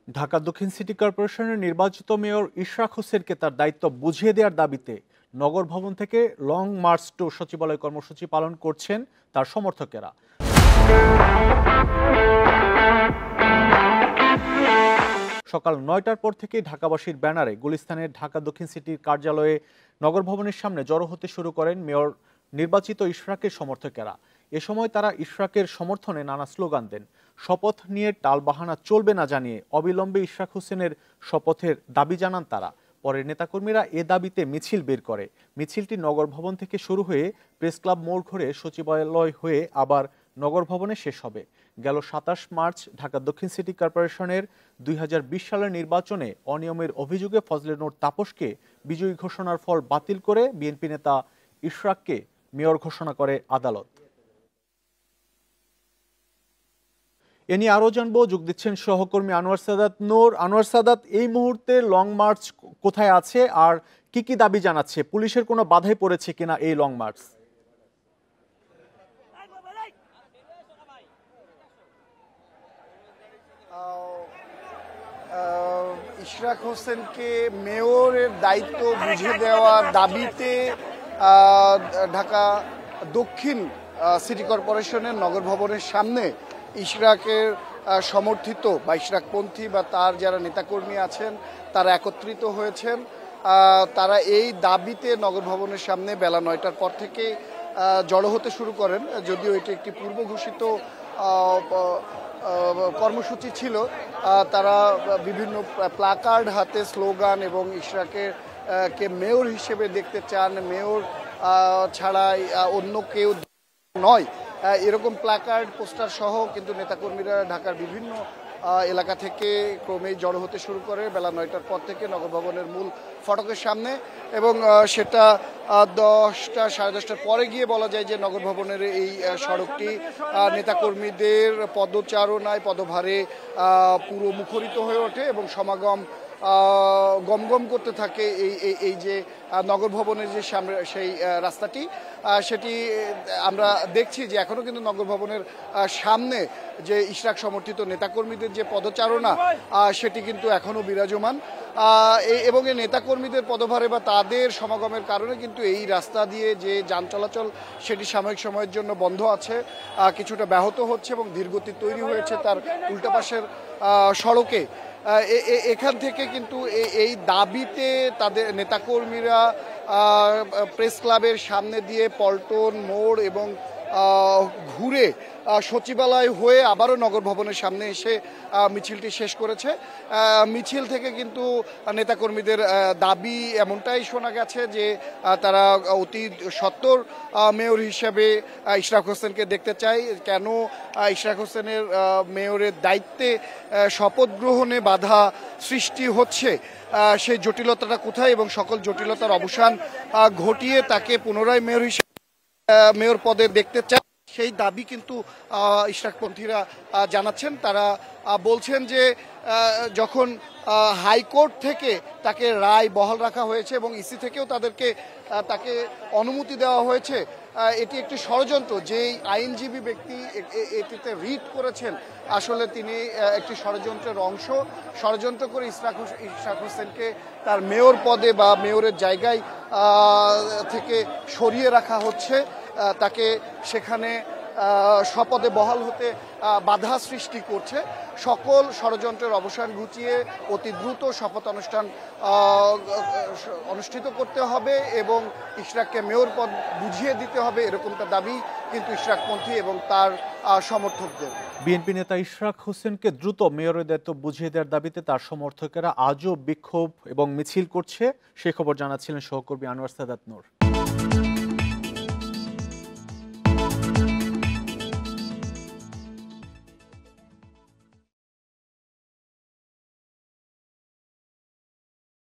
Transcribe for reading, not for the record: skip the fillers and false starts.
ঢাকা দক্ষিণ সিটি কর্পোরেশনের নির্বাচিত মেয়র ইশরাক হোসেনকে তার দায়িত্ব বুঝিয়ে দেওয়ার দাবিতে নগর ভবন থেকে লং মার্চ টু সচিবালয় কর্মসূচি পালন করছেন তার সমর্থকেরা। সকাল ৯টার পর থেকেই ঢাকাবাসীর ব্যানারে গুলিস্তানের ঢাকা দক্ষিণ সিটির কার্যালয়ে নগর ভবনের সামনে জড়ো হতে শুরু করেন মেয়র নির্বাচিত ইশরাকের সমর্থকেরা। এ সময় তারা ইশরাকের সমর্থনে নানা স্লোগান দেন। শপথ নিয়ে টালবাহানা চলবে না জানিয়ে অবিলম্বে ইশরাক হোসেনের শপথের দাবি জানান তারা। পরে নেতাকর্মীরা এ দাবিতে মিছিল বের করে। মিছিলটি নগর ভবন থেকে শুরু হয়ে প্রেস ক্লাব মোড় ঘুরে সচিবালয় হয়ে আবার নগর ভবনে শেষ হবে। গেল ২৭ মার্চ ঢাকা দক্ষিণ সিটি কর্পোরেশনের ২০২০ সালের নির্বাচনে অনিয়মের অভিযোগে ফজলে নূর তাপসকে বিজয়ী ঘোষণার ফল বাতিল করে বিএনপি নেতা ইশরাককে মেয়র ঘোষণা করে আদালত। এ নিয়ে আরো জানবো, যোগ দিচ্ছেন সহকর্মী আনোয়ার সাদাত নূর। আনোয়ার সাদাত, এই মুহূর্তে লং মার্চ কোথায় আছে আর কি কি দাবি জানাচ্ছে? পুলিশের কোনো বাধায় পড়েছে কিনা এই লং মার্চ? ইশরাক হোসেনকে মেয়রের দায়িত্ব বুঝে দেওয়ার দাবিতে ঢাকা দক্ষিণ সিটি কর্পোরেশনের নগর ভবনের সামনে ইশরাকের সমর্থিত বা ইশরাকপন্থী বা তার যারা নেতাকর্মী আছেন তারা একত্রিত হয়েছেন। তারা এই দাবিতে নগর ভবনের সামনে বেলা ৯টার পর থেকে জড়ো হতে শুরু করেন। যদিও এটি একটি পূর্ব ঘোষিত কর্মসূচি ছিল। তারা বিভিন্ন প্লাকার্ড হাতে স্লোগান এবং ইশরাকের কে মেয়র হিসেবে দেখতে চান, মেয়র ছাড়াই অন্য কেউ নয়, এরকম প্লাকার্ড পোস্টার সহ কিন্তু নেতাকর্মীরা ঢাকার বিভিন্ন এলাকা থেকে ক্রমেই জড়ো হতে শুরু করে বেলা ৯টার পর থেকে নগর ভবনের মূল ফটকের সামনে। এবং সেটা ১০টা সাড়ে ১০টার পরে গিয়ে বলা যায় যে নগর ভবনের এই সড়কটি নেতাকর্মীদের পদচারণায় পদভারে পুরো মুখরিত হয়ে ওঠে এবং সমাগম গমগম করতে থাকে। এই যে নগর ভবনের যে সামনে সেই রাস্তাটি, সেটি আমরা দেখছি যে এখনো কিন্তু নগর ভবনের সামনে যে ইশরাক সমর্থিত নেতাকর্মীদের যে পদচারণা সেটি কিন্তু এখনো বিরাজমান। এবং এই নেতাকর্মীদের পদভারে বা তাদের সমাগমের কারণে কিন্তু এই রাস্তা দিয়ে যে যান চলাচল সেটি সাময়িক সময়ের জন্য বন্ধ আছে, কিছুটা ব্যাহত হচ্ছে এবং ধীরগতি তৈরি হয়েছে তার উল্টা পাশের সড়কে। এখান থেকে কিন্তু এই দাবিতে তাদের নেতাকর্মীরা প্রেস ক্লাবের সামনে দিয়ে পল্টন মোড় এবং ঘুরে সচিবালয় হয়ে আবারও নগর ভবনের সামনে এসে মিছিলটি শেষ করেছে। মিছিল থেকে কিন্তু নেতাকর্মীদের দাবি এমনটাই শোনা গেছে যে তারা অতি সত্বর মেয়র হিসেবে ইশরাক হোসেনকে দেখতে চায়। কেন ইশরাক হোসেনের মেয়রের দায়িত্বে শপথ গ্রহণে বাধা সৃষ্টি হচ্ছে, সেই জটিলতাটা কোথায় এবং সকল জটিলতার অবসান ঘটিয়ে তাকে পুনরায় মেয়র পদে দেখতে চায়, সেই দাবি কিন্তু ইশরাকপন্থীরা জানাচ্ছেন। তারা বলছেন যে যখন হাইকোর্ট থেকে তাকে রায় বহাল রাখা হয়েছে এবং ইসি থেকেও তাকে অনুমতি দেওয়া হয়েছে, এটি একটি ষড়যন্ত্র। যেই আইনজীবী ব্যক্তি এটিতে রিট করেছেন আসলে তিনি একটি ষড়যন্ত্রের অংশ। ষড়যন্ত্র করে ইশরাক হোসেনকে তার মেয়র পদে বা মেয়রের জায়গায় থেকে সরিয়ে রাখা হচ্ছে, তাকে সেখানে শপথে বহাল হতে বাধা সৃষ্টি করছে। সকল ষড়যন্ত্রের অবসান ঘুচিয়ে অতি দ্রুত শপথ অনুষ্ঠান অনুষ্ঠিত করতে হবে এবং ইশরাককে মেয়র পদ বুঝিয়ে দিতে হবে, এরকমটা দাবি কিন্তু ইশরাকপন্থী এবং তার সমর্থকদের। বিএনপি নেতা ইশরাক হোসেনকে দ্রুত মেয়রের দায়িত্ব বুঝিয়ে দেওয়ার দাবিতে তার সমর্থকেরা আজও বিক্ষোভ এবং মিছিল করছে। সে খবর জানাচ্ছিলেন সহকর্মী আনোয়ার সাদাত নূর।